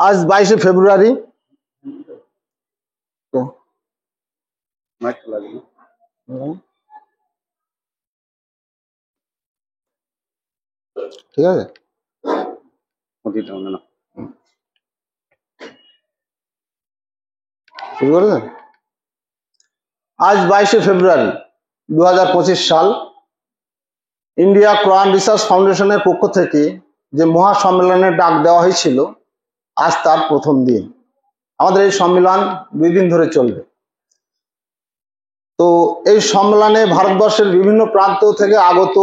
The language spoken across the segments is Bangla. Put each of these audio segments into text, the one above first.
আজ 22শে ফেব্রুয়ারি। ঠিক আছে, শুরু করে দেন। আজ 22শে ফেব্রুয়ারি 2025 সাল। ইন্ডিয়া কোরআন রিসার্চ ফাউন্ডেশনের পক্ষ থেকে যে মহাসম্মেলনের ডাক দেওয়া হয়েছিল, আজ তার প্রথম দিন। আমাদের এই সম্মেলন 2 দিন ধরে চলবে। তো এই সম্মেলনে ভারতবর্ষের বিভিন্ন প্রান্ত থেকে আগত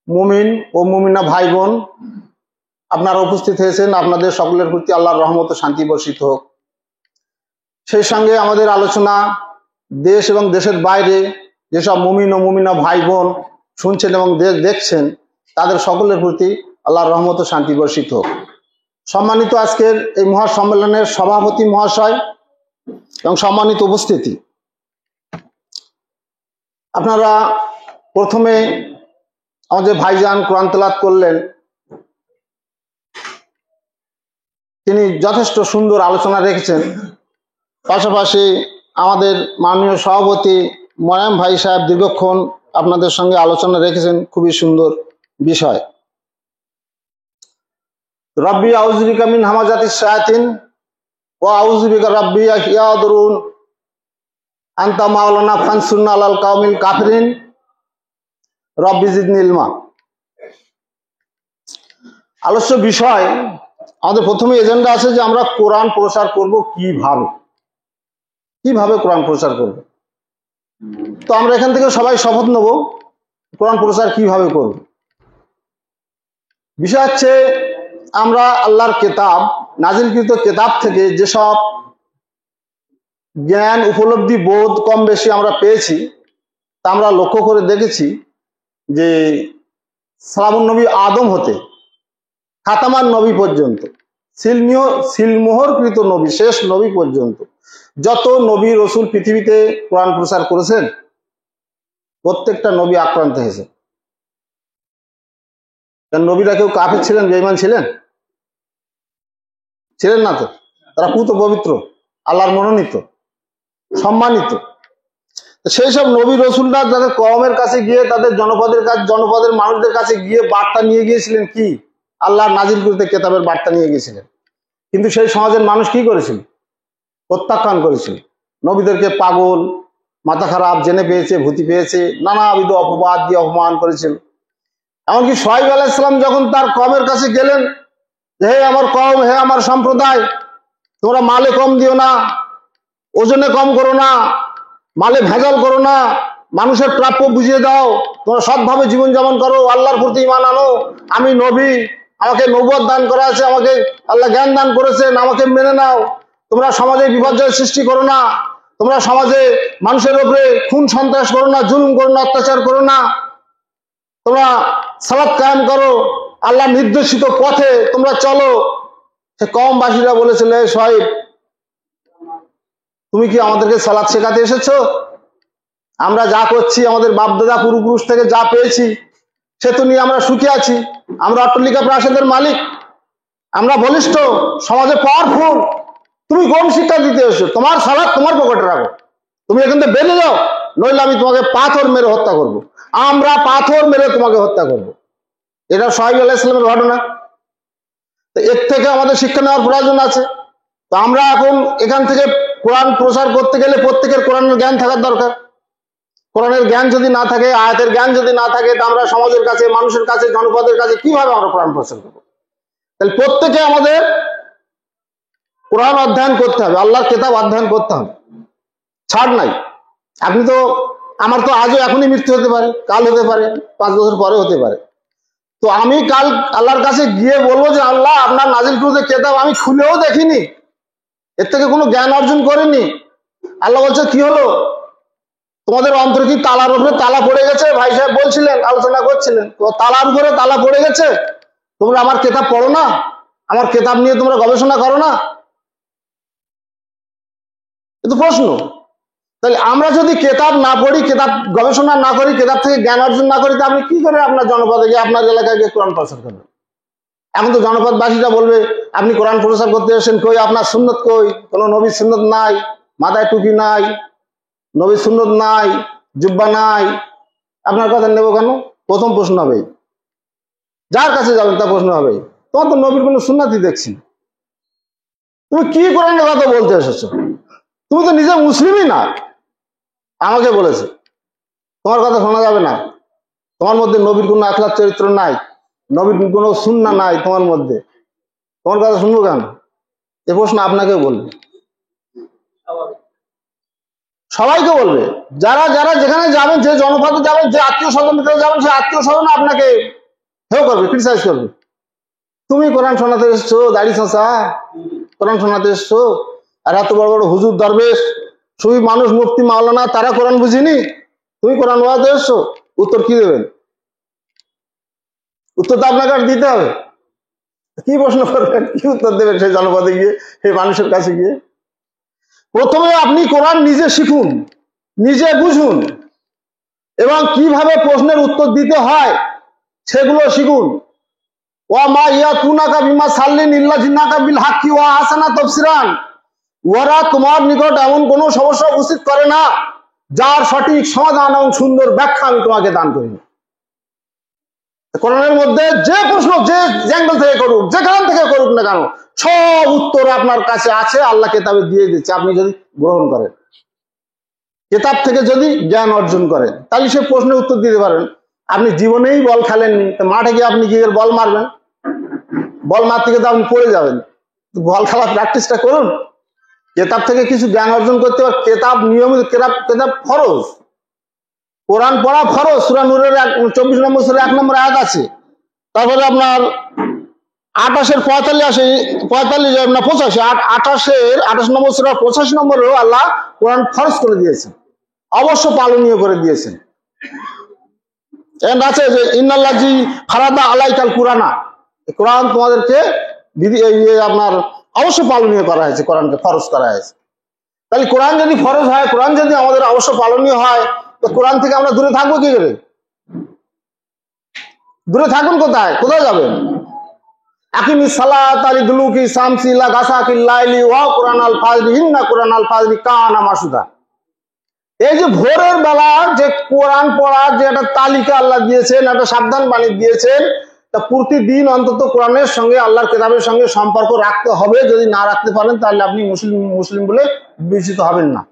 মুমিন ও মুমিনা ভাই বোন আপনারা উপস্থিত হয়েছেন। আপনাদের সকলের প্রতি আল্লাহর রহমত ও শান্তি বর্ষিত হোক। সেই সঙ্গে আমাদের আলোচনা দেশ এবং দেশের বাইরে যেসব মুমিন ও মুমিনা ভাই বোন শুনছেন এবং দেখছেন, তাদের সকলের প্রতি আল্লাহর রহমত ও শান্তি বর্ষিত হোক। সম্মানিত আজকের এই মহাসম্মেলনের সভাপতি মহাশয় এবং সম্মানিত উপস্থিতি, আপনারা প্রথমে আমাদের ভাইজান কোরআন তেলাওয়াত করলেন। তিনি যথেষ্ট সুন্দর আলোচনা রেখেছেন। পাশাপাশি আমাদের মাননীয় সভাপতি ময়াম ভাই সাহেব দীর্ঘক্ষণ আপনাদের সঙ্গে আলোচনা রেখেছেন, খুবই সুন্দর বিষয়। রব্বি আউযু বিকা মিন হামাযাতিশ শায়াতিন ওয়া আউযু বিকা রাব্বি ইয়াহদুরুন আনতা মাওলানা ফানসুরনা আলাল কাওমিল কাফিরিন রব্বি জিদনি ইলমা। আলোচ্য বিষয়, আমাদের প্রথমে এজেন্ডা আছে যে আমরা কোরআন প্রচার করব কিভাবে কোরআন প্রচার করব। তো আমরা এখান থেকে সবাই শপথ নেব কোরআন প্রচার কিভাবে করব। বিষয় হচ্ছে, আমরা আল্লাহর কেতাব, নাজিলকৃত কেতাব থেকে যেসব জ্ঞান উপলব্ধি বোধ কম বেশি আমরা পেয়েছি, তা আমরা লক্ষ্য করে দেখেছি যে সালামুন নবী আদম হতে খাতামান নবী পর্যন্ত, সিলমোহরকৃত নবী, শেষ নবী পর্যন্ত যত নবী রসুল পৃথিবীতে কোরআন প্রচার করেছেন, প্রত্যেকটা নবী আক্রান্ত হয়েছে। নবীরা কেউ কাফের ছিলেন, বেঈমান ছিলেন না তো। তারা পুত পবিত্র, আল্লাহর মনোনীত, সম্মানিত। সেই সব নবী রসুলরা তাদের কওমের কাছে গিয়ে, তাদের জনপদের মানুষদের কাছে গিয়ে বার্তা নিয়ে গিয়েছিলেন। কি? আল্লাহর নাজিলকৃত কেতাবের বার্তা নিয়ে গিয়েছিলেন। কিন্তু সেই সমাজের মানুষ কি করেছিল? প্রত্যাখ্যান করেছিল। নবীদেরকে পাগল, মাথা খারাপ, জেনে পেয়েছে, ভূতি পেয়েছে, নানাবিধ অপবাদ দিয়ে অপমান করেছিল। এমনকি শুআয়ব আলাইহিস সালাম যখন তার কওমের কাছে গেলেন, হে আমার কওম, হে আমার সম্প্রদায়, তোমরা মালে কম দিও না, ওজনে কম করো না, মালে ভেজাল করো না, মানুষের প্রাপ্য বুঝিয়ে দাও, তোমরা সৎভাবে জীবনযাপন করো, আল্লাহর প্রতি ঈমান আনো, আমি নবী, আমাকে নবুয়ত দান করা আছে, আমাকে আল্লাহ জ্ঞান দান করেছেন, আমাকে মেনে নাও। তোমরা সমাজে বিপর্যয় সৃষ্টি করো না, তোমরা সমাজে মানুষের উপরে খুন সন্ত্রাস করো না, জুলুম করো না, অত্যাচার করো না, তোমরা সালাত কায়েম করো, আল্লাহ নির্দেশিত পথে তোমরা চলো। সে কওমবাসীরা বলেছিল, হে শুআয়ব, তুমি কি আমাদেরকে সালাত শেখাতে এসেছো? আমরা যা করছি, আমাদের বাপদাদা পূর্বপুরুষ থেকে যা পেয়েছি, সে তো নিয়ে আমরা সুখে আছি। আমরা অট্টালিকা প্রাসাদের মালিক, আমরা বলিষ্ঠ, সমাজে পাওয়ারফুল। তুমি কোন শিক্ষা দিতে এসেছো? তোমার সালাত তোমার পকেটে রাখো, তুমি এখান থেকে বেরিয়ে যাও, নইলে আমি তোমাকে পাথর মেরে হত্যা করব। আমরা পাথর মেরে তোমাকে হত্যা করব। এটা শুআয়ব আলাইহিস সালামের ঘটনা। তো এর থেকে আমাদের শিক্ষা নেওয়ার প্রয়োজন আছে। তো আমরা এখন এখান থেকে কোরআন প্রচার করতে গেলে প্রত্যেকের কোরআনের জ্ঞান থাকার দরকার। কোরআনের জ্ঞান যদি না থাকে, আয়াতের জ্ঞান যদি না থাকে, তা আমরা সমাজের কাছে, মানুষের কাছে, জনপদের কাছে কিভাবে আমরা কোরআন প্রচার করবো? তাহলে প্রত্যেকে আমাদের কোরআন অধ্যয়ন করতে হবে, আল্লাহর কেতাব অধ্যয়ন করতে হবে, ছাড় নাই। আপনি তো, আমার তো আজও এখনই মৃত্যু হতে পারে, কাল হতে পারে, 5 বছর পরে হতে পারে। তো আমি কাল আল্লাহর কাছে গিয়ে বলবো যে আল্লাহ, আপনার নাজিলকৃত কেতাব আমি খুলেও দেখিনি, এর থেকে কোনো জ্ঞান অর্জন করিনি। আল্লাহ বলছে, কি হলো? তোমাদের অন্তর কি তালার উপরে তালা পড়ে গেছে? ভাই সাহেব বলছিলেন, আলোচনা করছিলেন, তালার উপরে তালা পড়ে গেছে, তোমরা আমার কেতাব পড়ো না, আমার কেতাব নিয়ে তোমরা গবেষণা করো না? কিন্তু প্রশ্ন, তাহলে আমরা যদি কেতাব না পড়ি, কেতাব গবেষণা না করি, কেতাব থেকে জ্ঞান অর্জন না করি, তা আপনি কি করে আপনার জনপদে গিয়ে, আপনার এলাকায় গিয়ে কোরআন প্রচার করবেন? এখন তো জনপদবাসীরা বলবে আপনি কোরআন প্রচার করতে এসেছেন, কই আপনার সুন্নত কই? কোনো নবীর সুন্নত নাই, মাথায় টুপি নাই, নবীর সুন্নত নাই, জুব্বা নাই, আপনার কথা নেব কেন? প্রথম প্রশ্ন হবে, যার কাছে যাবেন তার প্রশ্ন হবে, তোমার তো নবীর কোনো সুন্নাতই দেখছি, তুমি কি কোরআনের কথা বলতে এসেছো? তুমি তো নিজে মুসলিমই না। আমাকে বলেছে তোমার কথা শোনা যাবে না, তোমার মধ্যে নবীর কোনো আখলাক চরিত্র নাই, নবীর কোনো সুন্নাহ নাই তোমার মধ্যে, তোমার কথা শুনবো কেন? এ প্রশ্ন আপনাকে বলবে, সবাইকে বলবে, যারা যারা যেখানে যাবেন, যে জনপদে যাবেন, যে আত্মীয় স্বজন যাবেন, সে আত্মীয় স্বজন আপনাকে হেও করবে, ক্রিটিসাইজ করবে। তুমি কোরআন শোনাতে এসছো, দাড়ি চাঁচা, কোরআন শোনাতে এসছো, আর এত বড় বড় হুজুর দরবেশ সুই মানুষ মুফতি মাওলানা তারা কোরআন বুঝিনি, তুমি কোরআন ওয়াজে এসছো, উত্তর কি দেবেন? উত্তর তো আপনাকে আর দিতে হবে। কি প্রশ্ন করবেন, কি উত্তর দেবেন সেই জনপদে গিয়ে, সেই মানুষের কাছে গিয়ে? প্রথমে আপনি কোরআন নিজে শিখুন, নিজে বুঝুন, এবং কিভাবে প্রশ্নের উত্তর দিতে হয় সেগুলো শিখুন। ওয়া মা ইয়াতুনাকা বিমা সাল্লিন ইল্লা জিন্নাকা বিল হাক্কি ওয়া হাসানা তাফসিরান, ওরা তোমার নিকট এমন কোনো সমস্যা উপস্থিত করে না যার সঠিক সমাধান এবং সুন্দর ব্যাখ্যা আমি তোমাকে দান করি। কোরআনের মধ্যে যে প্রশ্ন যে অ্যাঙ্গেল থেকে করুক, যেখান থেকে করুক না কেন, সব উত্তর আপনার কাছে আছে, আল্লাহ কেতাবে দিয়ে দিচ্ছে। আপনি যদি গ্রহণ করেন, কেতাব থেকে যদি জ্ঞান অর্জন করেন, তাহলে সে প্রশ্নের উত্তর দিতে পারেন। আপনি জীবনেই বল খেলেননি, তো মাঠে গিয়ে আপনি গিয়ে বল মারবেন, বল মারতে গিয়ে তো আপনি পড়ে যাবেন। বল খেলা প্র্যাকটিসটা করুন, কেতাব থেকে কিছু জ্ঞান অর্জন করতে পারে। কেতাব নিয়মিত, কেতাব ফরজ, কোরআন পড়া ফরজ। সূরা নূরের 24 নম্বর সূরা 1 নম্বর আয়াত আছে। তারপরে আপনার 28 নম্বর সূরা 85 নম্বরেও আল্লাহ কোরআন ফরজ করে দিয়েছেন, অবশ্য পালনীয় করে দিয়েছেন। আছে যে ইন্নাল্লাযী ফারাদা আলাইকাল কুরআনা, কোরআন তোমাদেরকে আপনার অবশ্য পালনীয় করা হয়েছে, কোরআনকে ফরজ করা হয়েছে। তাহলে কোরআন যদি ফরজ হয়, কোরআন যদি আমাদের অবশ্য পালনীয় হয়, তো কোরআন থেকে আমরা দূরে থাকবো কি করে? দূরে থাকুন কোথায়? কোথায় যাবেন? আকিমিস সালাতা লিদুলুকি শামসি ইলা গাসাকিল লাইলি ওয়া কুরআনাল ফাজরি ইন্না কুরআনাল ফাজরি কানা মাসুদা। এই যে ভোরের বেলা যে কোরআন পড়ার যে একটা তালিকা আল্লাহ দিয়েছেন, একটা সাবধান বাণী দিয়েছেন, তা প্রতিদিন অন্তত কোরআনের সঙ্গে, আল্লাহর কিতাবের সঙ্গে সম্পর্ক রাখতে হবে। যদি না রাখতে পারেন তাহলে আপনি মুসলিম বলে বিবেচিত হবেন না।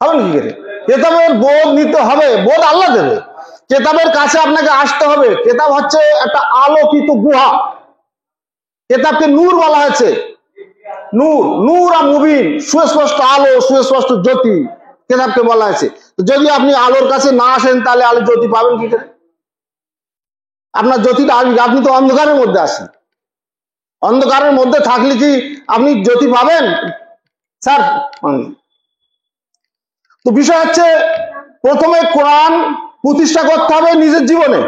হবেন কি করে? কেতাবের বোধ নিতে হবে, বোধ আল্লাহ দেবে। কেতাবের কাছে আপনাকে আসতে হবে। কেতাব হচ্ছে একটা আলোকিত গুহা, কেতাবকে নূর বলা হয়েছে। নূর, নূর আর মুবিন, সুস্পষ্ট আলো, সুস্পষ্ট জ্যোতি কেতাবকে বলা হয়েছে। যদি আপনি আলোর কাছে না আসেন তাহলে আলো জ্যোতি পাবেন কি করে? আপনার জ্যোতিটা, আপনি তো অন্ধকারের মধ্যে আছেন, অন্ধকারের মধ্যে থাকলে কি আপনি জ্যোতি পাবেন স্যার? তো বিষয় হচ্ছে প্রথমে কোরআন প্রতিষ্ঠা করতে হবে নিজের জীবনে,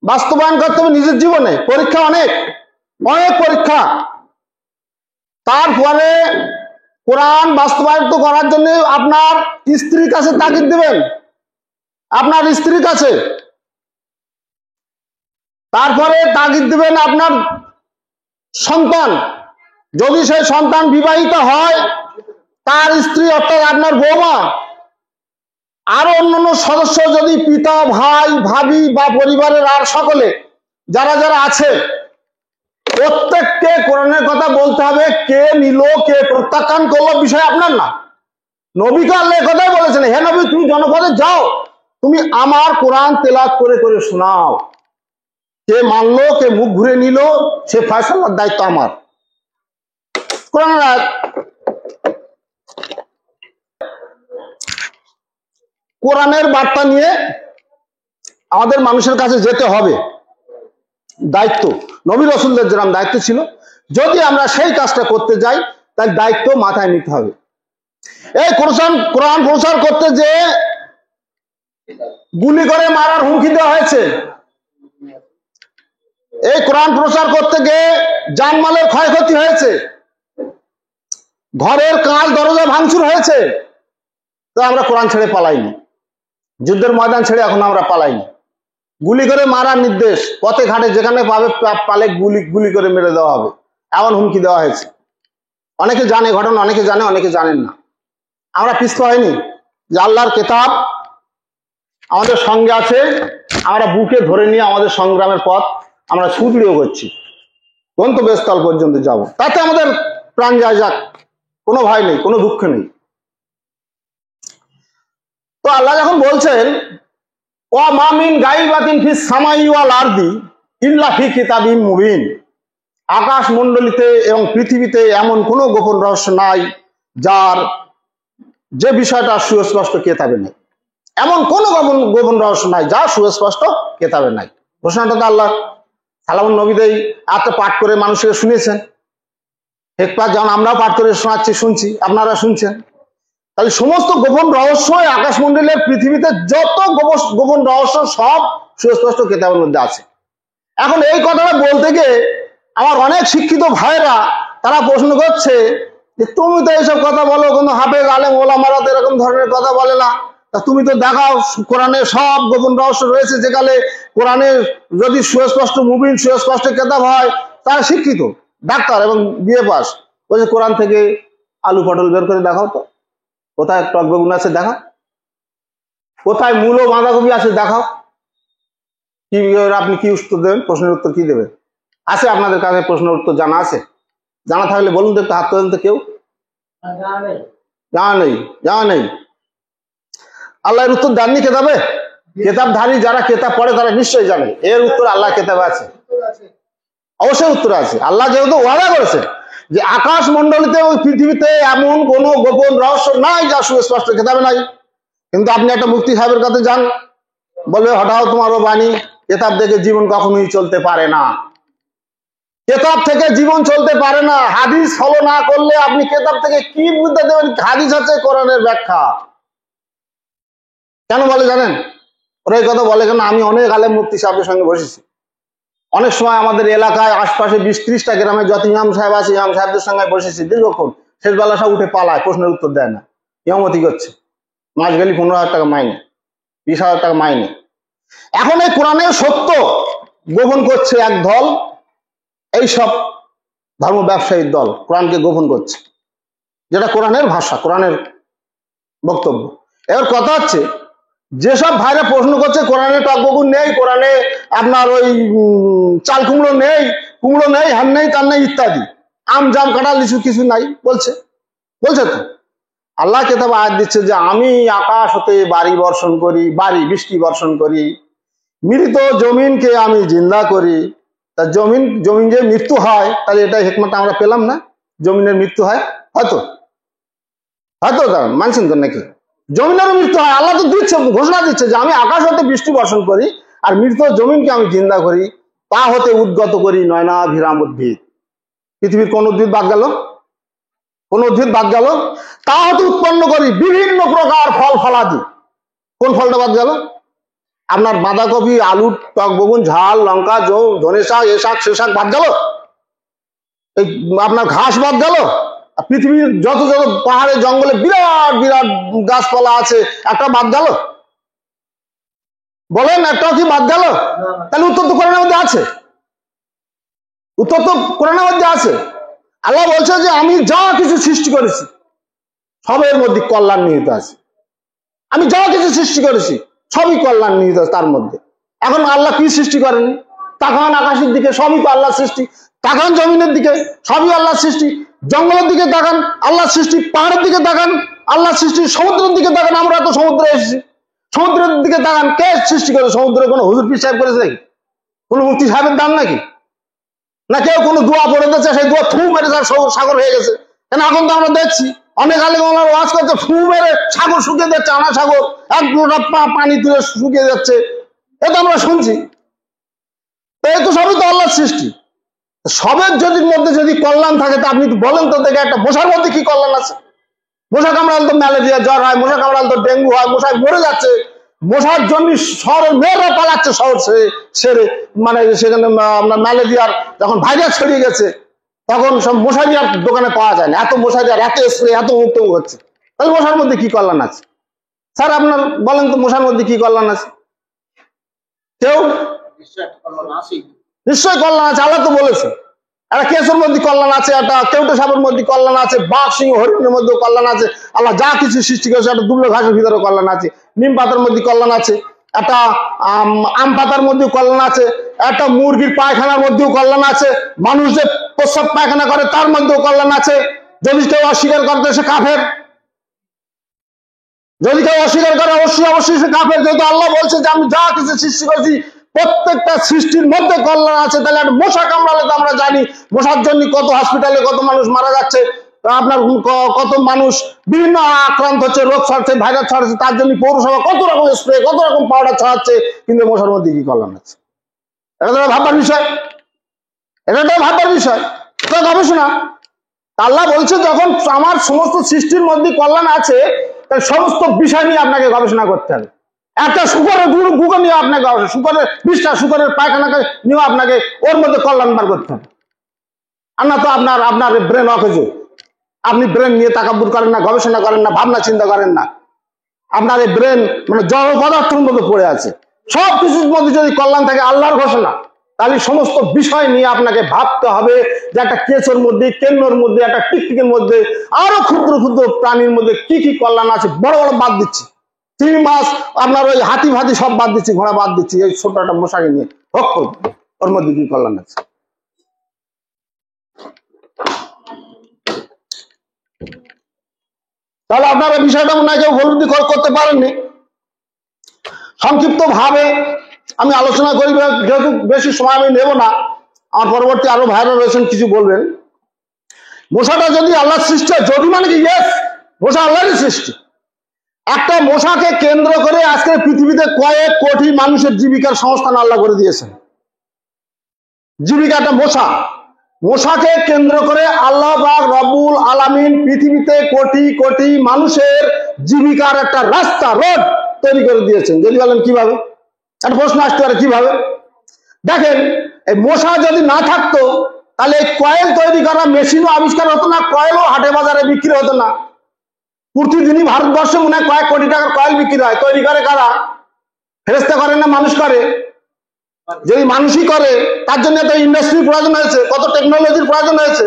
বাস্তবায়ন করতে হবে নিজের জীবনে। পরীক্ষা অনেক অনেক পরীক্ষা। তারপরে কোরআন বাস্তবায়িত করার জন্য আপনার স্ত্রীর কাছে তাগিদ দিবেন, আপনার স্ত্রীর কাছে। তারপরে তাগিদ দিবেন আপনার সন্তান, যদি সেই সন্তান বিবাহিত হয়, তার স্ত্রী অর্থাৎ আপনার বৌমা, আরো অন্যান্য সদস্য, যদি পিতা, ভাই, ভাবি বা পরিবারের আর সকলে যারা যারা আছে, প্রত্যেককে কোরআনের কথা বলতে হবে। কে নিল, কে প্রত্যাখ্যান করলো বিষয় আপনার না। নবীকে আল্লাহ কথাই বলেছেন, হে নবী তুমি জনপদে যাও, তুমি আমার কোরআন তেলাওয়াত করে করে শোনাও। কে মানলো, কে মুখ ঘুরে নিল, সে ফয়সালার দায়িত্ব আমার। কোরআনের আয়াত। কোরআনের বার্তা নিয়ে আমাদের মানুষের কাছে যেতে হবে, দায়িত্ব। নবী রাসূলদের যেরকম দায়িত্ব ছিল, যদি আমরা সেই কাজটা করতে যাই তাহলে দায়িত্ব মাথায় নিতে হবে। এই কোরআন প্রচার করতে যে গুলি করে মারার হুমকি দেওয়া হয়েছে, এই কোরআন প্রচার করতে গিয়ে জানমালের ক্ষয়ক্ষতি হয়েছে, ঘরের কাঁচ দরজা ভাঙচুর হয়েছে, তো আমরা কোরআন ছেড়ে পালাইনি, যুদ্ধের ময়দান ছেড়ে এখন আমরা পালাইনি। গুলি করে মারার নির্দেশ, পথে ঘাটে যেখানে পাবে পালে গুলি গুলি করে মেরে দেওয়া হবে, এমন হুমকি দেওয়া হয়েছে। অনেকে জানে ঘটনা, অনেকে জানে, অনেকে জানেন না। আমরা পিছপা হয়নি, যে আল্লাহর কেতাব আমাদের সঙ্গে আছে, আমরা বুকে ধরে নিয়ে আমাদের সংগ্রামের পথ আমরা সুদৃঢ় করছি, গন্তব্যস্থল পর্যন্ত যাব, তাতে আমাদের প্রাণ যায় যাক, কোনো ভয় নেই, কোনো দুঃখ নেই। তো আল্লাহ যখন বলছেন ওয়া মা মিন গায়বাতিন ফিস সামাই ওয়াল আরদি ইল্লা ফি কিতাবিম মুবিন, আকাশ মণ্ডলীতে এবং পৃথিবীতে এমন কোনো গোপন রহস্য নাই যে বিষয়টা সুস্পষ্ট কেতাবে নেই। এমন কোনো গোপন রহস্য নাই যা সুস্পষ্ট কেতাবে নাই। ঘোষণাটা তো আল্লাহ। সালামুন নবীদেই এত পাঠ করে মানুষকে শুনেছেন, একবার যেমন আমরাও পাঠ করে শোনাচ্ছি, শুনছি, আপনারা শুনছেন। তাহলে সমস্ত গোপন রহস্য আকাশমণ্ডলের পৃথিবীতে যত গোপন রহস্য সব সুস্পষ্ট কেতাবের মধ্যে আছে। এখন এই কথাটা বলতে গিয়ে আমার অনেক শিক্ষিত ভাইরা তারা প্রশ্ন করছে যে তুমি তো এইসব কথা বলো, কিন্তু হাফেজ আলেম ওলামারা তো এরকম ধরনের কথা বলে না, তা তুমি তো দেখাও কোরআনে সব গোপন রহস্য রয়েছে, যেখানে কোরআনে যদি সুস্পষ্ট মুবিন সুস্পষ্ট কেতাব হয়, তারা শিক্ষিত ডাক্তার এবং বিএ পাস, বলছে কোরআন থেকে আলু পটল বের করে দেখাও তো, কোথায় টক বেগুন আছে দেখাও, কোথায় মূলো বাঁধাকপি আছে দেখাও। কি আপনি কি উত্তর দেবেন? প্রশ্নের উত্তর কি দেবেন? আছে আপনাদের কাছে প্রশ্নের উত্তর জানা আছে? জানা থাকলে বলুন তো, একটু হাত তোলেন তো। কেউ জানা নেই? জানা নেই। আল্লাহর উত্তর দেননি কেতাবে? কেতাবধারী যারা কেতাব পড়ে তারা নিশ্চয়ই জানে এর উত্তর আল্লাহ কেতাবে আছে, অবশ্যই উত্তর আছে। আল্লাহ যেহেতু ওয়াদা করেছে যে আকাশ মণ্ডলীতে এবং পৃথিবীতে এমন কোন গোপন রহস্য নাই যা সুস্পষ্ট কেতাবে নাই। কিন্তু আপনি একটা মুফতি সাহেবের কাছে যান, বলবে হঠাৎ তোমারও বাণী, কেতাব দেখে জীবন কখনোই চলতে পারে না, কেতাব থেকে জীবন চলতে পারে না। হাদিস ফলো না করলে আপনি কেতাব থেকে কি বুঝতে দেবেন? হাদিস হচ্ছে কোরআনের ব্যাখ্যা। কেন বলে জানেন? ওরা এই কথা বলে কেন? আমি অনেক আলেম মুফতি সাহেবের সঙ্গে বসেছি, অনেক সময় আমাদের এলাকায় আশপাশে 20-30টা গ্রামে যত ইমাম সাহেব আছে ইমাম সাহেবদের সঙ্গে বসেছি দীর্ঘক্ষণ। শেষ বেলা সব উঠে পালায়, প্রশ্নের উত্তর দেয় না, ইমামতি করছে, মাস গেলি 15,000 টাকা মাইনে, 20,000 টাকা মাইনে। এখন এই কোরআনের সত্য গোপন করছে এক দল, এইসব ধর্ম ব্যবসায়ীর দল কোরআনকে গোপন করছে, যেটা কোরআনের ভাষা, কোরআনের বক্তব্য। এবার কথা হচ্ছে যেসব ভাইরা প্রশ্ন করছে কোরআনে টক বেগুন নেই, কোরআনে আপনার ওই চাল কুমড়ো নেই, হ্যান নেই, তার নেই ইত্যাদি, আম জাম কাঁঠাল লিচু কিছু নাই বলছে তো। আল্লাহ কেতাব আয়াত দিচ্ছে যে আমি আকাশ হতে বৃষ্টি বর্ষণ করি, মৃত জমিনকে আমি জিন্দা করি। তা জমিন যে মৃত্যু হয়, তাহলে এটা হিকমত আমরা পেলাম না? জমিনের মৃত্যু হয়, হয়তো মানছেন তো নাকি? জমিনেরও মৃত্যু হয়। আল্লাহ তো দিচ্ছে, ঘোষণা দিচ্ছে যে আমি আকাশ হতে বৃষ্টি বর্ষণ করি আর মৃত জমিনকে আমি জিন্দা করি, তা হতে উদ্গত করি নয়নাভিরাম উদ্ভিদ। পৃথিবীর কোন উদ্ভিদ বাদ গেল? তা হতে উৎপন্ন করি বিভিন্ন প্রকার ফল ফলাদি। কোন ফলটা বাদ গেল? আপনার বাঁধাকপি, আলু, টক বেগুন, ঝাল লঙ্কা, ধনে শাক, এ শাক সে শাক বাদ গেল? এই আপনার ঘাস বাদ গেল? পৃথিবীর যত পাহাড়ে জঙ্গলে বিরাট বিরাট গাছপালা আছে, একটা বাদ গেল? বলেন, একটাও কি বাদ গেল? তাহলে উত্তর তো কোরআনের মধ্যে আছে। আল্লাহ বলছে যে আমি যা কিছু সৃষ্টি করেছি সবের মধ্যে কল্যাণ নিহিত আছে। আমি যা কিছু সৃষ্টি করেছি সবই কল্যাণ নিহিত আছে তার মধ্যে। এখন আল্লাহ কি সৃষ্টি করেনি? তাকান আকাশের দিকে, সবই তো আল্লাহ সৃষ্টি। তাকান জমিনের দিকে, সবই আল্লাহ সৃষ্টি। জঙ্গলের দিকে তাকান, আল্লাহ সৃষ্টি। পাহাড়ের দিকে তাকান, আল্লাহ সৃষ্টি। সমুদ্রের দিকে তাকান, আমরা তো সমুদ্রে এসেছি। সমুদ্রের দিকে তাকান, কে সৃষ্টি করে? সমুদ্রে কোনো হুজুর পীর সাহেব করেছে নাকি? কোনো মুফতি সাহেবের দান নাকি? না কেউ কোনো দোয়া পড়ে দিচ্ছে, সেই দোয়া থু মেরে সাগর হয়ে গেছে? কেন এখন তো আমরা দেখছি অনেক আলেম ওনার ওয়াজ করছে, ফু মেরে সাগর শুকিয়ে যাচ্ছে, আনা সাগর এক লোটা পানি তুলে শুকিয়ে যাচ্ছে, এটা আমরা শুনছি। এই তো সবই তো আল্লাহর সৃষ্টি। সবের মধ্যে যদি কল্যাণ থাকে, তা আপনি বলেন তো দেখে, একটা মশার মধ্যে কি কল্যাণ আছে? মশা কামড়াল তো ম্যালেরিয়া জ্বর হয়, মশা কামড়াল তো ডেঙ্গু হয়, মশায় মরে যাচ্ছে। মশার জন্য শহরের মেয়েরা পালাচ্ছে শহর ছেড়ে, মানে সেখানে আপনার ম্যালেরিয়ার যখন ভাইরাস ছড়িয়ে গেছে, তখন সব মশারি আর দোকানে পাওয়া যায় না, এত মশারি আর এত স্প্রে, এত মুক্ত হচ্ছে। তাহলে মশার মধ্যে কি কল্যাণ আছে? স্যার আপনার বলেন তো, মশার মধ্যে কি কল্যাণ আছে? কেউ নিশ্চয়ই কল্যাণ আছে, আল্লাহ তো বলেছে। একটা কেঁচোর মধ্যে কল্যাণ আছে, একটা কেউটে সাপের মধ্যে কল্যাণ আছে, বাঘ সিংহ হরিণের মধ্যে কল্যাণ আছে, আল্লাহ যা কিছু সৃষ্টি করেছে, একটা দুবলো ঘাসের ভিতরে কল্যাণ আছে, নিম পাতার মধ্যে কল্যাণ আছে, একটা আম পাতার মধ্যেও কল্যাণ আছে, একটা মুরগির পায়খানার মধ্যেও কল্যাণ আছে, মানুষ যে প্রস্রাব পায়খানা করে তার মধ্যেও কল্যাণ আছে। যদি কেউ অস্বীকার করতে সে কাফের, যদি কেউ অস্বীকার করে অবশ্যই সে কাফের। যেহেতু আল্লাহ বলছে যে আমি যা কিছু সৃষ্টি করেছি প্রত্যেকটা সৃষ্টির মধ্যে কল্যাণ আছে, তাহলে একটা মশা কামড়ালে তো আমরা জানি মশার জন্য কত হসপিটালে কত মানুষ মারা যাচ্ছে, আপনার কত মানুষ বিভিন্ন আক্রান্ত হচ্ছে, রোগ ছড়াচ্ছে, ভাইরাস ছড়াচ্ছে, তার জন্য পৌরসভা কত রকম স্প্রে কত রকম পাউডার ছড়াচ্ছে, কিন্তু মশার মধ্যে কি কল্যাণ আছে? এটা তো ভাববার বিষয়, এটা তো ভাববার বিষয়, এটা গবেষণা। আল্লাহ বলছে যখন আমার সমস্ত সৃষ্টির মধ্যে কল্যাণ আছে, তাহলে সমস্ত বিষয় নিয়ে আপনাকে গবেষণা করতে হবে। একটা শুকরের গুঁড়ো নিয়ে আপনাকে, শুকরের বিষটা, শুকরের পায়খানাকে নিয়ে আপনাকে ওর মধ্যে কল্যাণ বার করতে হবে। আর না তো আপনার ব্রেন অকেজ, আপনি ব্রেন নিয়ে তাকাব্বুর করেন না, গবেষণা করেন না, ভাবনা চিন্তা করেন না। আপনার এই ব্রেন মানে জড় পদার্থের মধ্যে পড়ে আছে। সব কিছুর মধ্যে যদি কল্যাণ থাকে আল্লাহর ঘোষণা, তাহলে সমস্ত বিষয় নিয়ে আপনাকে ভাবতে হবে যে একটা কেঁচোর মধ্যে, কেন্নর মধ্যে, একটা টিকটিকের মধ্যে, আরো ক্ষুদ্র ক্ষুদ্র প্রাণীর মধ্যে কি কি কল্যাণ আছে। বড় বড় বাদ দিচ্ছি, 3 মাস আপনার ওই হাতি ফাতি সব বাদ দিচ্ছি, ঘোড়া বাদ দিচ্ছি, এই ছোট একটা মশাকে নিয়ে হোক ওর মধ্যে কি কল্যাণ আছে। তাহলে আপনারা বিষয়টা মনে হয় কেউ উপলব্ধি করতে পারেননি। সংক্ষিপ্ত ভাবে আমি আলোচনা করি, যেহেতু বেশি সময় আমি নেব না, আমার পরবর্তী আরো ভাইরা রয়েছেন কিছু বলবেন। মশাটা যদি আল্লাহর সৃষ্টি হয়, যদি মানে কি ইয়েস, মশা আল্লাহরই সৃষ্টি। একটা মশাকে কেন্দ্র করে আজকে পৃথিবীতে কয়েক কোটি মানুষের জীবিকার সংস্থান আল্লাহ করে দিয়েছেন। জীবিকাটা মশা, মশাকে কেন্দ্র করে আল্লাহ পাক রব্বুল আলামিন পৃথিবীতে কোটি কোটি মানুষের জীবিকার একটা রাস্তা, রোড তৈরি করে দিয়েছেন। যদি বলেন কিভাবে, একটা প্রশ্ন আসতে পারে কিভাবে। দেখেন, এই মশা যদি না থাকতো তাহলে কয়েল তৈরি করা মেশিনও আবিষ্কার হতো না, কয়েলও হাটে বাজারে বিক্রি হতো না। প্রতিদিনই ভারতবর্ষে মনে হয় কয়েক কোটি টাকার কয়েল বিক্রি হয়। তৈরি করে কারা? ফেরেশতা করেন না, মানুষ করে। যদি মানুষই করে, তার জন্য এত ইন্ডাস্ট্রির প্রয়োজন হয়েছে, কত টেকনোলজির প্রয়োজন হয়েছে,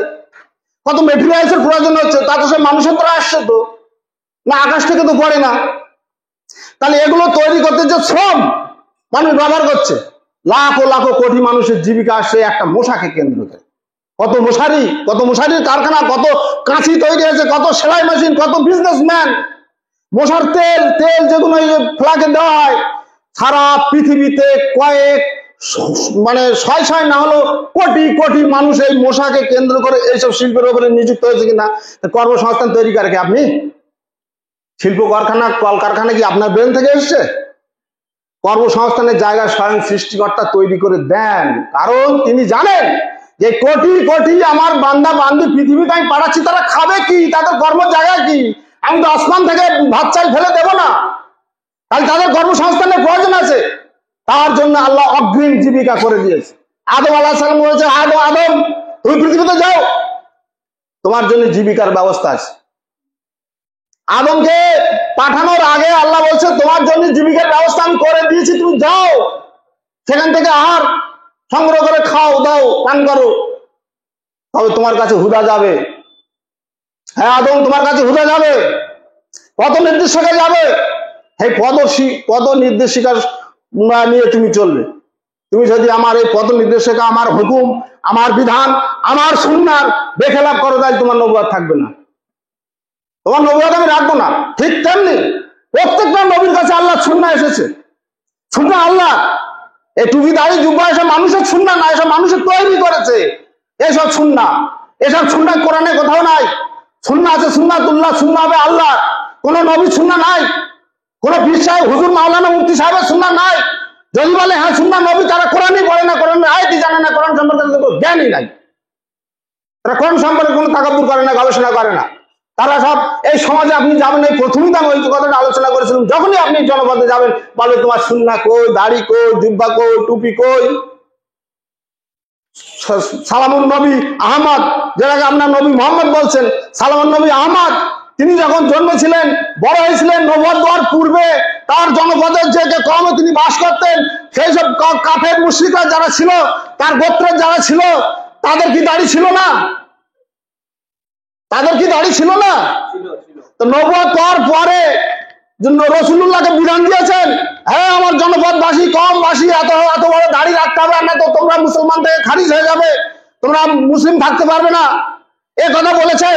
কত মেটেরিয়ালসের প্রয়োজন হচ্ছে। তা তো সে মানুষের দ্বারা আসছে তো, না আকাশ থেকে তো পড়ে না। তাহলে এগুলো তৈরি করতে যে শ্রম মানুষ ব্যবহার করছে, লাখো লাখো কোটি মানুষের জীবিকা আসছে একটা মশাকে কেন্দ্র করে। কত মশারির কারখানা, কত কাঁচি তৈরি হয়েছে, কত সেলাই মেশিন, কত বিজনেসম্যান। মশার তেল যেগুলো ফ্ল্যাগে দেওয়া হয়, সারা পৃথিবীতে কয়েক মানে ছয় না হলো কোটি কোটি মানুষ এই মশাকে কেন্দ্র করে এইসব শিল্পের উপরে নিযুক্ত হয়েছে কিনা। কর্মসংস্থান তৈরি করে কি আপনি? শিল্প কারখানা, কলকারখানা কি আপনার ব্রেন থেকে এসছে? কর্মসংস্থানের জায়গা স্বয়ং সৃষ্টিকর্তা তৈরি করে দেন, কারণ তিনি জানেন যে কোটি কোটি আমার বান্দা বান্দি পৃথিবীতে আমি পাঠাচ্ছি, তারা খাবে কি, তাদের কর্ম জায়গা কি? আমি তো আসমান থেকে ভাত চাল ফেলে দেবো না, তাহলে তাদের কর্মসংস্থানের প্রয়োজন আছে। তার জন্য আল্লাহ অগ্রিম জীবিকা করে দিয়েছে। আদম আলাইহিস সালাম বলেছে, আদম তুমি পৃথিবীতে যাও, তোমার জন্য জীবিকার ব্যবস্থা আছে। আদমকে পাঠানোর আগে আল্লাহ বলছে তোমার জন্য জীবিকার ব্যবস্থা আমি করে দিয়েছি, তুমি যাও, সেখান থেকে আহার সংগ্রহ করে খাও, দাও, পান করো, তবে তোমার কাছে হুদা যাবে। হ্যাঁ আদম, তোমার কাছে হুদা যাবে, পথ নির্দেশিকা যাবে। এই পদ নির্দেশিকা নিয়ে তুমি চলবে। তুমি যদি আমার এই পথ নির্দেশিকা, আমার হুকুম, আমার বিধান, আমার সুন্নাহর বেখেলাপ করো, তাহলে তোমার নবুয়ত থাকবে না, তোমার নবুয়ত আমি রাখবো না। ঠিক তেমনি প্রত্যেকটা নবীর কাছে আল্লাহ সুন্নাহ এসেছে। সুন্নাহ আল্লাহ, এই টুপি দাড়ি জুব্বা এসব মানুষের সুন্নাহ না, এসব মানুষের তৈরি করেছে। এসব সুন্নাহ কোরআনে কোথাও নাই। সুন্নাহ আছে সুন্নাতুল্লাহ, সুন্নাহ হবে আল্লাহ। কোন নবীর সুন্নাহ নাই, কোন পীর সাহেব, হুজুর, মাওলানা, মুফতি সাহেবের সুন্নাহ নাই। যদি বলে হ্যাঁ সুন্নাহ নবী, তারা কোরআনই পড়ে না, কোরআনের আয়াতই জানে না, কোরআন সম্পর্কে জ্ঞানই নাই। তারা কোরআন সম্পর্কে কোনো তাকাব্বুর করে না, গবেষণা করে না। তারা সব এই সমাজে আপনি যাবেন, এই প্রথমেই তো আমি ওই কথাটা আলোচনা করেছিলাম, যখনই আপনি জনপদে যাবেন বলে তোমার সুন্নাহ কই, দাড়ি কই, জুব্বা কই, টুপি কই। সালামুন নবী আহমদ, যেটাকে আপনার নবী মোহাম্মদ বলছেন, সালামুন নবী আহমদ, তিনি যখন জন্মেছিলেন, বড় হয়েছিলেন, নবুয়ত দেওয়ার পূর্বে তার জনপদের যে কওমে তিনি বাস করতেন, সেই সব কাফের মুশরিকরা যারা ছিল, তার গোত্রের যারা ছিল, তাদের কি দাড়ি ছিল না? তাদের কি দাড়ি ছিল না? তো নবুয়ত পাওয়ার পরে রাসূলুল্লাহকে বিধান দিয়েছেন, হ্যাঁ আমার জনপদবাসী কমবাসী এত এত বড় দাড়ি রাখতে হবে, না তো তোমরা মুসলমান থেকে খারিজ হয়ে যাবে, তোমরা মুসলিম থাকতে পারবে না। এ কথা বলেছে।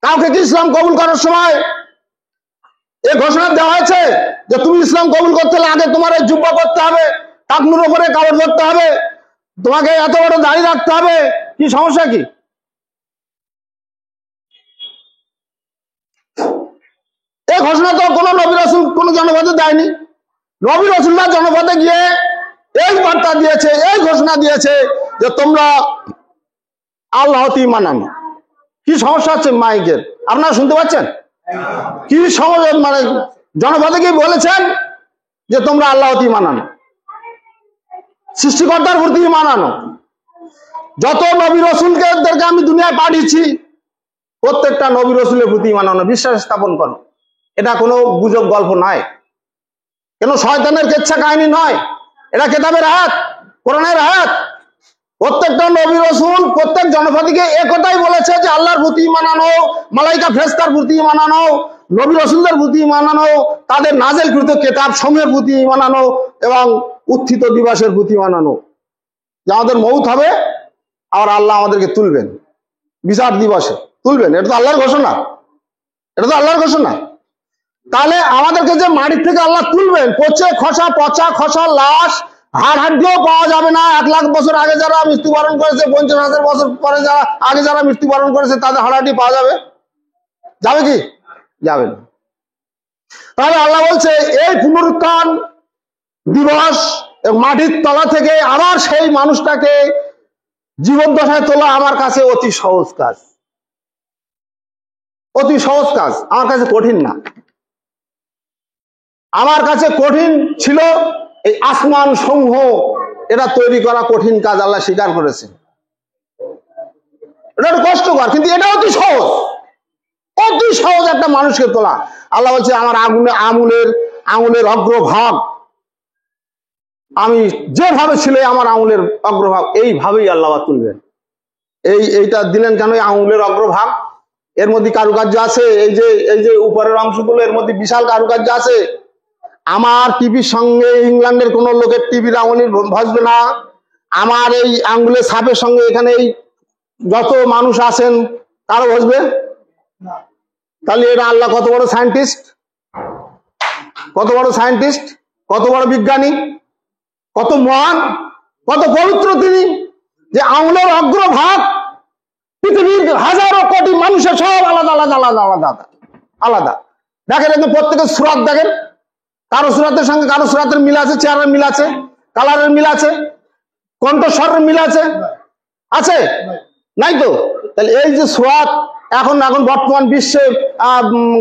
কাউকে কি ইসলাম কবুল করার সময় এ ঘোষণা দেওয়া হয়েছে যে তুমি ইসলাম কবুল করতে হলে আগে তোমার এই জুব্বা করতে হবে, টাকনুর উপরে কাপড় ধরতে হবে, তোমাকে এত বড় দাড়ি রাখতে হবে? কি সমস্যা কি? এই ঘোষণা তো কোনো নবী রাসূল কোন জনপদে দেয়নি। নবী রাসূলরা জনপদে গিয়ে এই বার্তা দিয়েছে, এই ঘোষণা দিয়েছে যে তোমরা আল্লাহতে ঈমান আনো। কি সমস্যা হচ্ছে মাইকের? আপনারা শুনতে পাচ্ছেন? কি সমস্যা? মানে জনপদে গিয়ে বলেছেন যে তোমরা আল্লাহতে ঈমান আনো, সৃষ্টিকর্তার প্রতি ঈমান আনো। যত নবী রাসূলকে আমি দুনিয়ায় পাঠিয়েছি, প্রত্যেকটা নবী রাসূলের প্রতি ঈমান আনো, বিশ্বাস স্থাপন করো। এটা কোনো গুজব গল্প নয়, কেন শয়তানের কেচ্ছা কাহিনী নয়, এটা কিতাবের আয়াত, কোরআনের আয়াত। প্রত্যেকটা নবী রাসূল প্রত্যেক জনপদকে একটাই বলেছে যে আল্লাহর প্রতি ঈমান আনো, মালাইকা ফেরেশতার প্রতি ঈমান আনো, নবী রাসূলদের প্রতি ঈমান আনো, তাদের নাযিলকৃত কিতাব সমূহের প্রতি ঈমান আনো এবং উত্থিত দিবসের প্রতি ঈমান আনো, যে আমাদের মউত হবে আর আল্লাহ আমাদেরকে তুলবেন, বিচার দিবসে তুলবেন। এটা তো আল্লাহর ঘোষণা, এটা তো আল্লাহর ঘোষণা। তাহলে আমাদেরকে যে মাটির থেকে আল্লাহ তুলবেন, পচা খসা লাশ, হাড় হাড্ডিও পাওয়া যাবে না। 1 লাখ বছর আগে যারা মৃত্যুবরণ করেছে, 50,000 বছর পরে যারা আগে যারা মৃত্যুবরণ করেছে, তাদের হাড়াহাড্ডি পাওয়া যাবে? যাবে কি? যাবে না। তাহলে আল্লাহ বলছে এই পুনরুত্থান দিবস, মাটির তলা থেকে আবার সেই মানুষটাকে জীবদ্দশায় তোলা আমার কাছে অতি সহজ কাজ, অতি সহজ কাজ, আমার কাছে কঠিন না। আমার কাছে কঠিন ছিল এই আসমান সমূহ এটা তৈরি করা, কঠিন কাজ আল্লাহ স্বীকার করেছে। এটা একটু কষ্টকর, কিন্তু এটা অতি সহজ, অতি সহজ একটা মানুষকে তোলা। আল্লাহ বলছে আমার আঙুলের অগ্রভাগ আমি যেভাবে ছিল আমার আঙুলের অগ্রভাগ এইভাবেই আল্লাহ তুলবেন। এইটা দিলেন কেন? আঙুলের অগ্রভাগ, এর মধ্যে কারুকার্য আছে। এই যে উপরের অংশগুলো, এর মধ্যে বিশাল কারুকার্য আছে। আমার টিভির সঙ্গে ইংল্যান্ডের কোন লোকের টিভির আঙুল ভাসবে না। আমার এই আঙ্গুলের ছাপের সঙ্গে এখানে যত মানুষ আছেন তারও ভাসবে। তাহলে এটা আল্লাহ কত বড় সায়েন্টিস্ট, কত বড় সায়েন্টিস্ট, কত বড় বিজ্ঞানী, কত মহান, কত পবিত্র তিনি, যে আঙুলের অগ্রভাগ পৃথিবীর হাজারো কোটি মানুষের সব আলাদা আলাদা আলাদা আলাদা আলাদা। দেখেন একদম প্রত্যেকের সুরাত দেখেন, কারো সুরাতের সঙ্গে কারো সুরাতের মিল আছে, চেহারার মিল আছে, কালারের মিল আছে, কণ্ঠস্বরের মিল আছে, আছে নাই তো? তাহলে এই যে সুরাত, এখন বর্তমান বিশ্বে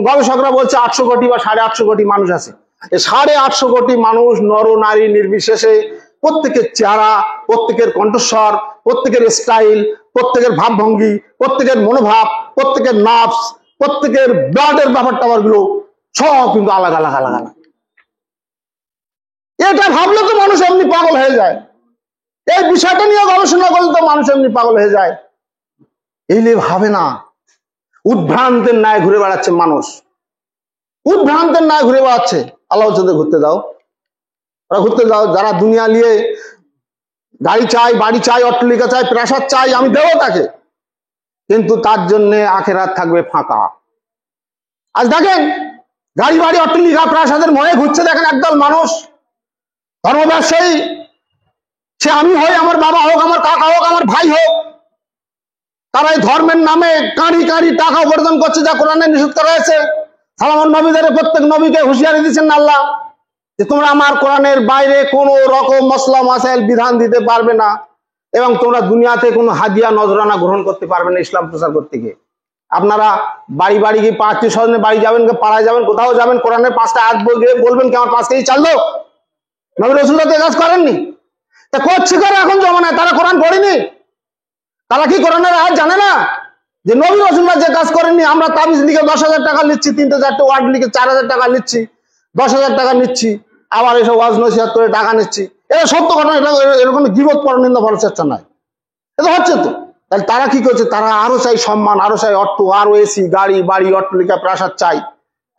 গবেষকরা বলছে 800 কোটি বা 850 কোটি মানুষ আছে। এই 850 কোটি মানুষ নর নারী নির্বিশেষে প্রত্যেকের চেহারা, প্রত্যেকের কণ্ঠস্বর, প্রত্যেকের স্টাইল, প্রত্যেকের ভাবভঙ্গি, প্রত্যেকের মনোভাব, প্রত্যেকের নার্ভস, প্রত্যেকের ব্লাডের ব্যাপার গুলো সব কিন্তু আলাদা আলাদা আলাদা। এটা ভাবলে তো মানুষ এমনি পাগল হয়ে যায়। এই বিষয়টা নিয়ে গবেষণা করলে তো মানুষ এমনি পাগল হয়ে যায়। এইলে ভাবে না, উদ্ভ্রান্তের ন্যায় ঘুরে বেড়াচ্ছে মানুষ, উদ্ভ্রান্তের ন্যায় ঘুরে বেড়াচ্ছে। আল্লাহ বলছে ঘুরতে দাও, ওরা ঘুরতে দাও। যারা দুনিয়া নিয়ে গাড়ি চাই, বাড়ি চাই, অট্টালিকা চাই, প্রাসাদ চাই, আমি দেবো তাকে, কিন্তু তার জন্য আখেরাত থাকবে ফাঁকা। আজ দেখেন গাড়ি বাড়ি অট্টালিকা প্রাসাদের মনে ঘুরছে, দেখেন একদল মানুষ ধর্ম ব্যবসায়ী, সে আমি হই, আমার বাবা হোক, আমার কাকা হোক, আমার ভাই হোক, তারা এই ধর্মের নামে কাঁড়ি কাঁড়ি টাকা উপার্জন করছে, যা কোরআনে নিষেধ করা হয়েছে। সালামান নবীদের প্রত্যেক নবীকে হুঁশিয়ারি দিচ্ছেন আল্লাহ যে তোমরা আমার কোরআনের বাইরে কোন রকম মসলা মাসাইল বিধান দিতে পারবে না, এবং তোমরা দুনিয়াতে কোনো হাদিয়া নজরানা গ্রহণ করতে পারবে না ইসলাম প্রচার করতে গিয়ে। আপনারা বাড়ি বাড়ি গিয়ে 5টি স্বজনের বাড়ি যাবেন, পাড়ায় যাবেন, কোথাও যাবেন, কোরআনের 5টা আয়াত বলবেন কি আমার 5 কেজি চাল দাও? নবী রাসূলরা তো কাজ করেননি, তা করছে কারা এখন জমানায়? তারা কোরআন পড়েনি, তারা কি কোরআনের আয়াত জানে না? যে নবী রাসূলরা যে কাজ করেননি, আমরা তাবিজ লিখে 10,000 টাকা নিচ্ছি, 3-4টে ওয়ার্ড লিখে 4,000 টাকা নিচ্ছি, 10,000 টাকা নিচ্ছি, আবার এসব ওয়াজ নসিহত করে টাকা নিচ্ছি। এটা সত্য ঘটনা, এটা এরকম গীবত পরনিন্দা করার চেষ্টা নয়, এটা হচ্ছে তো। তাহলে তারা কি করছে? তারা আরো চাই সম্মান, আরো চাই অর্থ, আরো এসি, গাড়ি বাড়ি, অট্টালিকা প্রাসাদ চাই।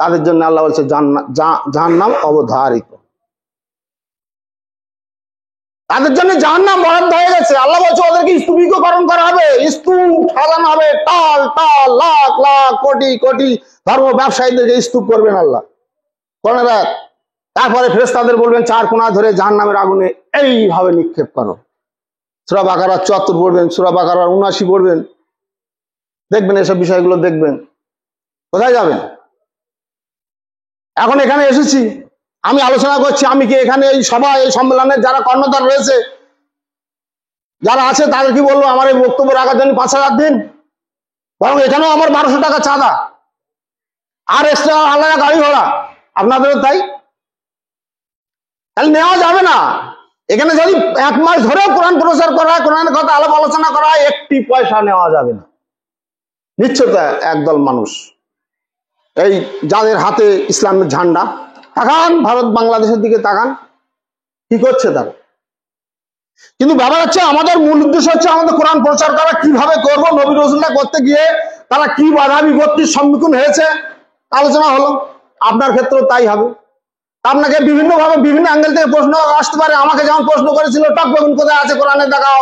তাদের জন্য আল্লাহ বলছে জাহান্নাম অবধারিত, তাদের জন্য জাহান্নাম বরাদ্দ হয়ে গেছে। আল্লাহ বলছে ওদেরকে স্তূপীকরণ করা হবে, স্তূপ সাজানো হবে, টাল টাল, লাখ লাখ, কোটি কোটি ধর্ম ব্যবসায়ীদেরকে স্তূপ করবেন আল্লাহ। তারপরে ফেরেশতাদের বলবেন 4 কোণা ধরে জাহান্নামের আগুনে এইভাবে নিক্ষেপ করো। সূরা বাকারা 74 পড়বেন, সূরা বাকারা 79 পড়বেন, দেখবেন এসব বিষয়গুলো দেখবেন। কোথায় যাবেন? এখন এখানে এসেছি, আমি আলোচনা করছি, আমি কি এখানে এই সভা, এই সম্মেলনের যারা কর্ণধার রয়েছে, যারা আছে, তাদের কি বলবো আমার এই বক্তব্য রাখার জন্য 5,000 দিন? বরং এখানেও আমার 1200 টাকা চাঁদা, আর এক্সট্রা আলাদা গাড়ি ভাড়া, আপনাদেরও তাই। তাহলে নেওয়া যাবে না। এখানে যদি 1 মাস ধরেও কোরআন প্রচার করা হয়, কোরআনের কথা আলাপ আলোচনা করা হয়, 1টি পয়সা নেওয়া যাবে না। নিচ্ছে তো একদল মানুষ, এই যাদের হাতে ইসলামের ঝান্ডা। তাকান ভারত বাংলাদেশের দিকে, তাকান কি করছে তারা। কিন্তু ব্যাপার হচ্ছে, আমাদের মূল উদ্দেশ্য হচ্ছে আমাদের কোরআন প্রচার করা। কিভাবে করব, নবী রাসূলরা করতে গিয়ে তারা কি বাধা বিপত্তির সম্মুখীন হয়েছে আলোচনা হলো। আপনার ক্ষেত্রেও তাই হবে। আপনাকে বিভিন্ন ভাবে বিভিন্ন অ্যাঙ্গেল থেকে প্রশ্ন আসতে পারে। আমাকে যেমন প্রশ্ন করেছিল, টক বেগুন কোথায় আছে কোরআনে দেখাও,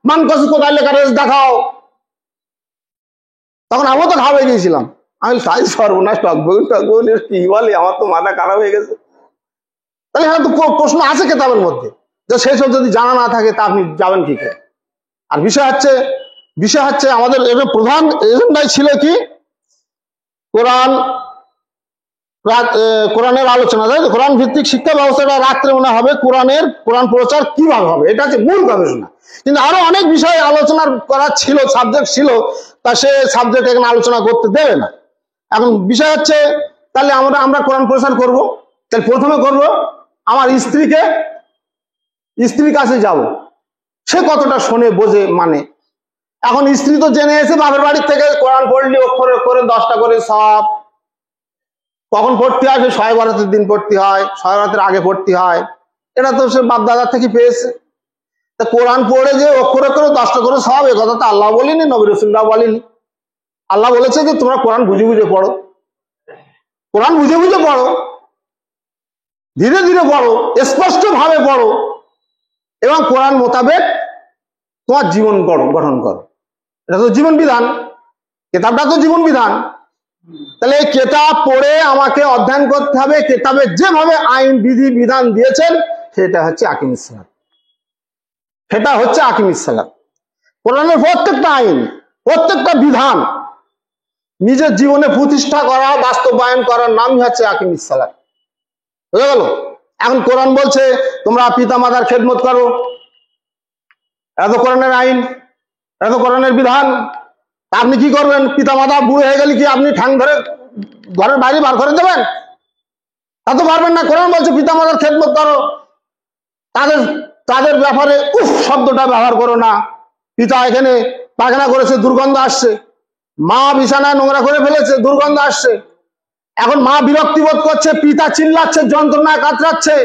মান কসু কোথায় লেখা রয়েছে দেখাও। তখন আমিও তো ঘাবড়ে গিয়েছিলাম। আমি তাই সর্বনাশ, টক বেগুন কি বলে, আমার তো মাথা খারাপ হয়ে গেছে। তাহলে হয়তো প্রশ্ন আছে কেতাবের মধ্যে, যে সেসব যদি জানা না থাকে তা আপনি যাবেন কি করে? আর বিষয় হচ্ছে আমাদের এর প্রধান এজেন্ডাই ছিল কি, কোরআনের আলোচনা, তাই তো? কোরআন ভিত্তিক শিক্ষা ব্যবস্থাটা রাত্রে মনে হবে, কোরআন প্রচার কিভাবে হবে, এটা হচ্ছে মূল গবেষণা। কিন্তু আরো অনেক বিষয় আলোচনা করার ছিল, সাবজেক্ট ছিল, তা সে সাবজেক্ট এখানে আলোচনা করতে দেবে না। এখন বিষয় হচ্ছে, তাহলে আমরা কোরআন প্রচার করব। তাহলে প্রথমে করব আমার স্ত্রীর কাছে যাব, সে কতটা শোনে, বোঝে, মানে। এখন স্ত্রী তো জেনে এসে বাপের বাড়ির থেকে কোরআন পড়লি অক্ষরে করে 10টা করে সব। কখন পড়তে হয়? সে শবে বরাতের দিন পড়তে হয়, শবে বরাতের আগে পড়তে হয়। এটা তো সে বাপ দাদার থেকে পেয়েছে। তা কোরআন পড়ে যে অক্ষরে করে 10টা করে সব, এ কথা তো আল্লাহ বলিনি, নবী রাসূলরাও বলিনি। আল্লাহ বলেছে যে তোমরা কোরআন বুঝে বুঝে পড়ো, কোরআন বুঝে বুঝে পড়ো, ধীরে ধীরে পড়ো, স্পষ্ট ভাবে পড়ো, এবং কোরআন মোতাবেক তোমার জীবন গঠন করো। এটা তো জীবন বিধান, কেতাবটা তো জীবন বিধান। তাহলে এই কেতাব পড়ে আমাকে অধ্যয়ন করতে হবে। কেতাবে যেভাবে আইন বিধি বিধান দিয়েছেন, সেটা হচ্ছে আকিমিস সালাত, সেটা হচ্ছে আকিমিস সালাত। কোরআনের প্রত্যেকটা আইন, প্রত্যেকটা বিধান নিজের জীবনে প্রতিষ্ঠা করা, বাস্তবায়ন করার নামই হচ্ছে আকিমিস সালাত। বুঝা গেল? এখন কোরআন বলছে তোমরা পিতা মাতার খেদমত করো, এত কোরআনের আইন, এত কোরআনের বিধান। আপনি কি করবেন? পিতা মাতা বুড়ো হয়ে গেলে কি আপনি ঠ্যাং ধরে ঘরের বাইরে বার করে দেবেন? তা তো পারবেন না। কোরআন বলছে পিতা মাতার খেদমত করো, তাদের ব্যাপারে উফ শব্দটা ব্যবহার করো না। পিতা এখানে পায়খানা করেছে, দুর্গন্ধ আসছে, মা বিছানায় নোংরা করে ফেলেছে, দুর্গন্ধ আসছে। এখন মা বিরক্তি বোধ করছে, পিতা চিল্লাচ্ছে, যন্ত্রণায় কাতরাচ্ছে।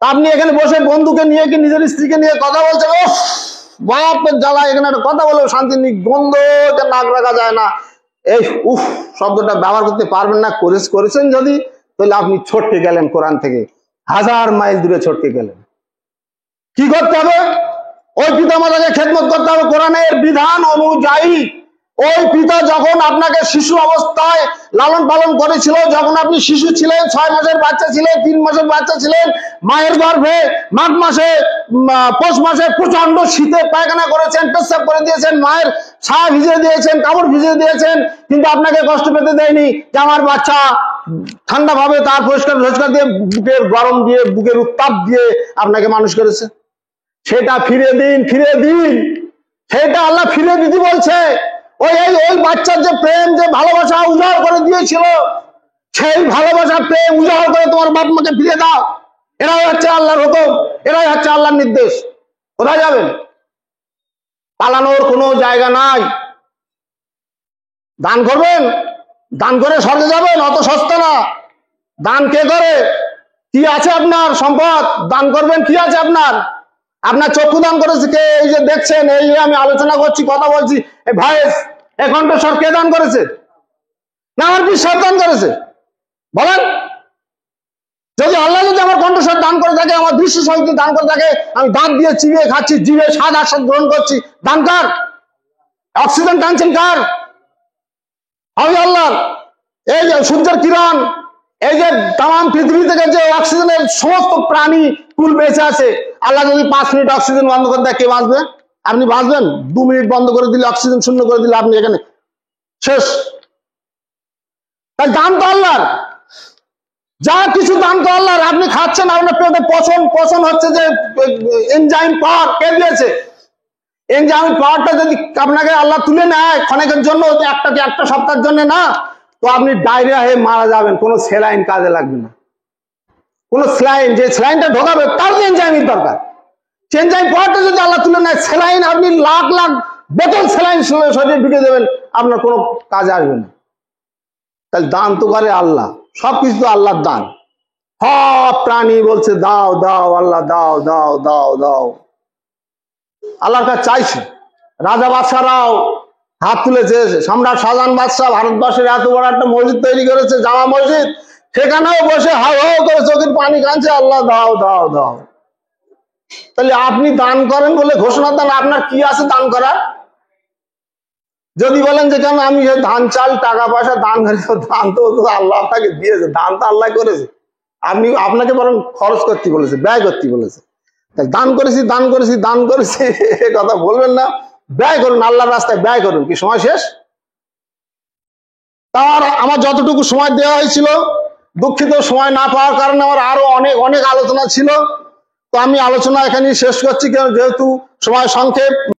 আপনি এখানে বসে বন্ধুকে নিয়ে কি নিজের স্ত্রীকে নিয়ে কথা বলছেন, উফ বাপের জ্বালা, এখানে একটা কথা বলেও শান্তি নেই, গন্ধ নাক রাখা যায় না। এই উফ শব্দটা ব্যবহার করতে পারবেন না। করেছেন যদি, তাহলে আপনি ছটকে গেলেন কোরআন থেকে, 1000 মাইল দূরে ছটকে গেলেন। কি করতে হবে? ওই পিতা মাতাকে খেদমত করতে হবে কোরআনের বিধান অনুযায়ী। ওই পিতা যখন আপনাকে শিশু অবস্থায় লালন পালন করেছিল, যখন আপনি শিশু ছিলেন, 6 মাসের বাচ্চা ছিলেন, 3 মাসের বাচ্চা ছিলেন, মায়ের গর্ভে মাঘ মাসে পৌষ মাসে প্রচন্ড শীতে পায়খানা করেছেন, পেচ্ছাপ করে দিয়েছেন, মায়ের ছায়া ভিজিয়ে দিয়েছেন, কাপড় ভিজিয়ে দিয়েছেন, কিন্তু আপনাকে কষ্ট পেতে দেয়নি যে আমার বাচ্চা ঠান্ডা ভাবে তার পরিষ্কার দিয়ে, বুকের গরম দিয়ে, বুকের উত্তাপ দিয়ে আপনাকে মানুষ করেছে। সেটা ফিরে দিন, সেটা আল্লাহ ফিরে দিতে বলছে। ওই বাচ্চার যে প্রেম, যে ভালোবাসা উজাড় করে দিয়েছিল, সেই ভালোবাসা প্রেম উজাড় করে তোমার বাপ মাকে ফিরে দাও। এরাই হচ্ছে আল্লাহর হুকুম, এরাই হচ্ছে আল্লাহর নির্দেশ। কোথায় যাবেন? পালানোর কোনো জায়গা নাই। দান করবেন, দান করে স্বর্গে যাবেন, অত সস্তা না। দান কে করে? কি আছে আপনার সম্পদ? দান করবেন, কি আছে আপনার? আপনার চক্ষু দান করেছে কে? এই যে দেখছেন, এই যে আমি আলোচনা করছি, কথা বলছি, এই ভয়েস, এই কণ্ঠস্বর কে দান করেছে? না আমার বিশ্বাস দান করেছে? বলেন। যদি আল্লাহ যদি আমার কণ্ঠস্বর দান করে থাকে, আমার দৃশ্য শক্তি দান করে থাকে, আমি দাঁত দিয়ে চিবিয়ে খাচ্ছি, জিভে স্বাদ আস্বাদ গ্রহণ করছি, দান কার? অক্সিজেন টানছেন কার? আমি আল্লাহর। এই যে সূর্যের কিরণ, এই যে তাম পৃথিবী থেকে যে অক্সিজেনের সমস্ত প্রাণী কুল বেঁচে আছে, আল্লাহ যদি 5 মিনিট অক্সিজেন বন্ধ করে দেয়, কে বাঁচবে? আপনি বাঁচবেন? 2 মিনিট বন্ধ করে দিলে, অক্সিজেন শূন্য করে দিলে আপনি এখানে শেষ। তাই দান তো আল্লাহর, যা কিছু দান তো আল্লাহর। আপনি খাচ্ছেন, আপনার পেটে পচন হচ্ছে, যে এনজাইম পাওয়ার কে দিয়েছে? এনজাইম পাওয়ারটা যদি আপনাকে আল্লাহ তুলে নেয় ক্ষণিকের জন্য, একটা সপ্তাহের জন্য না, তো আপনি ডায়রিয়া হয়ে মারা যাবেন। কোনো স্যালাইন কাজে লাগবে না। কোনো স্যালাইন, যে স্যালাইনটা ঢোকাবে তার তো এনজাইমের দরকার। এনজাইম পাওয়ারটা যদি আল্লাহ তুলে নেয়, স্যালাইন আপনি লাখ লাখ বোতল স্যালাইন শরীরে ঢুকে দেবেন, আপনার কোনো কাজে আসবে না। তাহলে দান তো করে আল্লাহ, সবকিছু তো আল্লাহর দান। সব প্রাণী বলছে দাও দাও আল্লাহ, দাও দাও দাও দাও। আল্লাহর কাছে চাইছে। রাজা বাদশাহরাও হাত তুলেছে। সম্রাট শাহজাহান বাদশাহ ভারতবর্ষের এত বড় একটা মসজিদ তৈরি করেছে, জামা মসজিদ, সেখানেও বসে হাও হাও করে চোখের পানি কাঁদছে, আল্লাহ দাও দাও দাও। তাহলে আপনি দান করেন বলে ঘোষণা দেন, আপনার কি আছে দান করার? যদি বলেন যে কেন আমি ধান চাল টাকা পয়সা দান করি, দান তো আল্লাহ আপনাকে দিয়েছে, দান তো আল্লাহ করেছে। আপনাকে বরং খরচ করতে বলেছে, ব্যয় করতে বলেছে। তাই দান করেছি দান করেছি দান করেছি কথা বলবেন না। ব্যয় করুন, আল্লাহর রাস্তায় ব্যয় করুন। কি সময় শেষ? তার আমার যতটুকু সময় দেওয়া হয়েছিল, দুঃখিত সময় না পাওয়ার কারণে আমার আরো অনেক অনেক আলোচনা ছিল। তো আমি আলোচনা এখানে শেষ করছি, যেহেতু সময় সংক্ষেপ।